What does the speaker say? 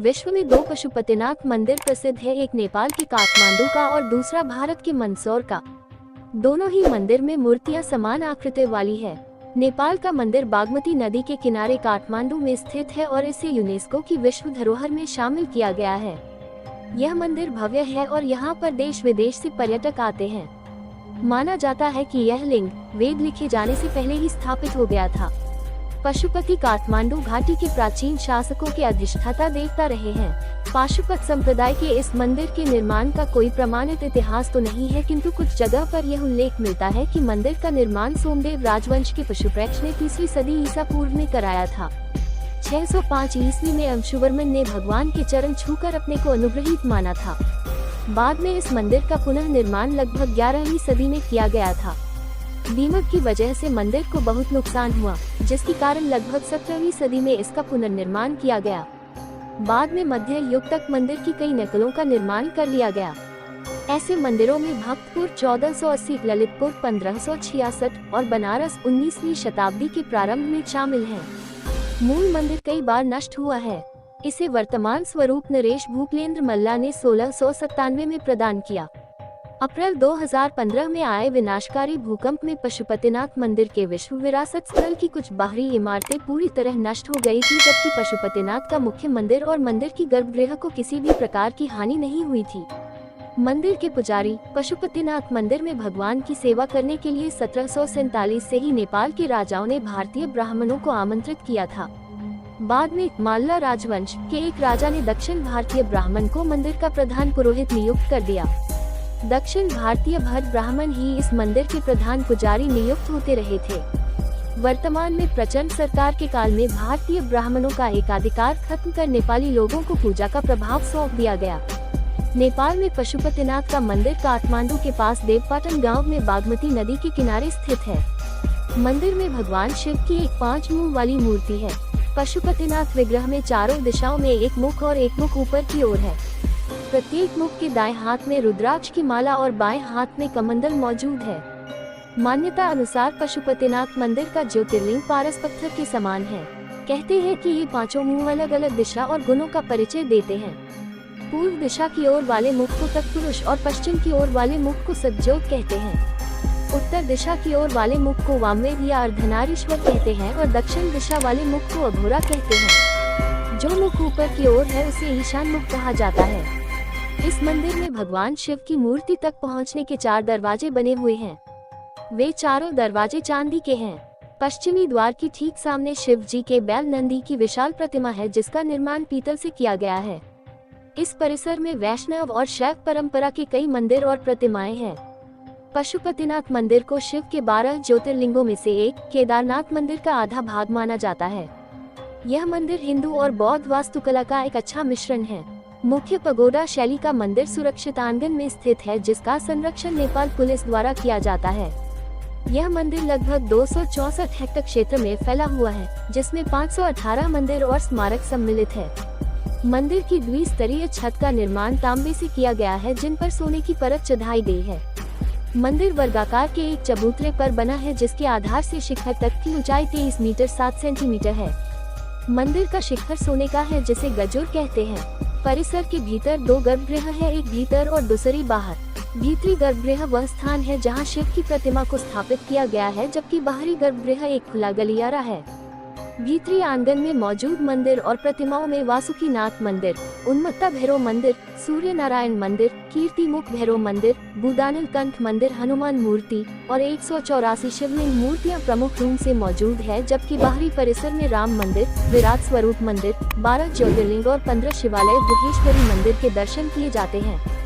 विश्व में दो पशुपतिनाथ मंदिर प्रसिद्ध है, एक नेपाल के काठमांडू का और दूसरा भारत के मंदसौर का। दोनों ही मंदिर में मूर्तियां समान आकृति वाली है। नेपाल का मंदिर बागमती नदी के किनारे काठमांडू में स्थित है और इसे यूनेस्को की विश्व धरोहर में शामिल किया गया है। यह मंदिर भव्य है और यहाँ पर देश विदेश से पर्यटक आते हैं। माना जाता है कि यह लिंग वेद लिखे जाने से पहले ही स्थापित हो गया था। पशुपति काठमांडू घाटी के प्राचीन शासकों के अधिष्ठाता देवता रहे हैं। पाशुपत संप्रदाय के इस मंदिर के निर्माण का कोई प्रमाणित इतिहास तो नहीं है, किंतु कुछ जगह पर यह उल्लेख मिलता है कि मंदिर का निर्माण सोमदेव राजवंश के पशुप्रेक्ष ने 3वीं सदी ईसा पूर्व में कराया था। 605 ईस्वी में अंशुवर्मन ने भगवान के चरण छूकर अपने को अनुग्रहित माना था। बाद में इस मंदिर का पुनः निर्माण लगभग 11वीं सदी में किया गया था। दीमक की वजह से मंदिर को बहुत नुकसान हुआ, जिसके कारण लगभग 17वीं सदी में इसका पुनर्निर्माण किया गया। बाद में मध्य युग तक मंदिर की कई नकलों का निर्माण कर लिया गया। ऐसे मंदिरों में भक्तपुर 1480, ललितपुर 1566 और बनारस 19वीं शताब्दी के प्रारंभ में शामिल हैं। मूल मंदिर कई बार नष्ट हुआ है। इसे वर्तमान स्वरूप नरेश भूपेंद्र मल्ला ने 1697 में प्रदान किया। अप्रैल 2015 में आए विनाशकारी भूकंप में पशुपतिनाथ मंदिर के विश्व विरासत स्थल की कुछ बाहरी इमारतें पूरी तरह नष्ट हो गई थी, जबकि पशुपतिनाथ का मुख्य मंदिर और मंदिर की गर्भगृह को किसी भी प्रकार की हानि नहीं हुई थी। मंदिर के पुजारी पशुपतिनाथ मंदिर में भगवान की सेवा करने के लिए 1747 से ही नेपाल के राजाओं ने भारतीय ब्राह्मणों को आमंत्रित किया था। बाद में माल्ला राजवंश के एक राजा ने दक्षिण भारतीय ब्राह्मण को मंदिर का प्रधान पुरोहित नियुक्त कर दिया। दक्षिण भारतीय भट्ट ब्राह्मण ही इस मंदिर के प्रधान पुजारी नियुक्त होते रहे थे। वर्तमान में प्रचंड सरकार के काल में भारतीय ब्राह्मणों का एकाधिकार खत्म कर नेपाली लोगों को पूजा का प्रभाव सौंप दिया गया। नेपाल में पशुपतिनाथ का मंदिर काठमांडू के पास देवपाटन गांव में बागमती नदी के किनारे स्थित है। मंदिर में भगवान शिव की एक 5 मुंह वाली मूर्ति है। पशुपतिनाथ विग्रह में चारों दिशाओं में एक मुख और एक मुख ऊपर की ओर है। प्रत्येक मुख के दाएं हाथ में रुद्राक्ष की माला और बाएं हाथ में कमंडल मौजूद है। मान्यता अनुसार पशुपतिनाथ मंदिर का ज्योतिर्लिंग पारस पत्थर के समान है। कहते हैं कि ये 5 मुंह अलग अलग दिशा और गुणों का परिचय देते हैं। पूर्व दिशा की ओर वाले मुख को तत्पुरुष और पश्चिम की ओर वाले मुख को सद्योत कहते हैं। उत्तर दिशा की ओर वाले मुख को वामवेद या अर्धनारीश्वर कहते हैं और दक्षिण दिशा वाले मुख को अघोरा कहते हैं। जो मुख ऊपर की ओर है उसे ईशान मुख कहा जाता है। इस मंदिर में भगवान शिव की मूर्ति तक पहुंचने के 4 दरवाजे बने हुए हैं। वे चारों दरवाजे चांदी के हैं। पश्चिमी द्वार की ठीक सामने शिव जी के बैल नंदी की विशाल प्रतिमा है, जिसका निर्माण पीतल से किया गया है। इस परिसर में वैष्णव और शैव परंपरा के कई मंदिर और प्रतिमाएं हैं। पशुपतिनाथ मंदिर को शिव के 12 ज्योतिर्लिंगों में से एक केदारनाथ मंदिर का आधा भाग माना जाता है। यह मंदिर हिंदू और बौद्ध वास्तुकला का एक अच्छा मिश्रण है। मुख्य पगोडा शैली का मंदिर सुरक्षित आंगन में स्थित है, जिसका संरक्षण नेपाल पुलिस द्वारा किया जाता है। यह मंदिर लगभग 264 हेक्टेयर क्षेत्र में फैला हुआ है, जिसमें 518 मंदिर और स्मारक सम्मिलित है। मंदिर की द्विस्तरीय छत का निर्माण तांबे से किया गया है, जिन पर सोने की परत चढ़ाई गई है। मंदिर वर्गाकार के एक चबूतरे पर बना है, जिसके आधार से शिखर तक की ऊंचाई 23 मीटर 7 सेंटीमीटर है। मंदिर का शिखर सोने का है, जिसे गजुर कहते हैं। परिसर के भीतर 2 गर्भगृह है, एक भीतर और दूसरी बाहर। भीतरी गर्भगृह वह स्थान है जहां शिव की प्रतिमा को स्थापित किया गया है, जबकि बाहरी गर्भगृह एक खुला गलियारा है। भीतरी आंगन में मौजूद मंदिर और प्रतिमाओं में वासुकीनाथ मंदिर, उन्मत्ता भैरव मंदिर, सूर्य नारायण मंदिर, कीर्तिमुख भैरव मंदिर, बुदानिल कंठ मंदिर, हनुमान मूर्ति और 184 शिवलिंग मूर्तियां प्रमुख रूप से मौजूद है, जबकि बाहरी परिसर में राम मंदिर, विराट स्वरूप मंदिर, 12 ज्योतिर्लिंग और 15 शिवालय गुहेश्वरी मंदिर के दर्शन किए जाते हैं।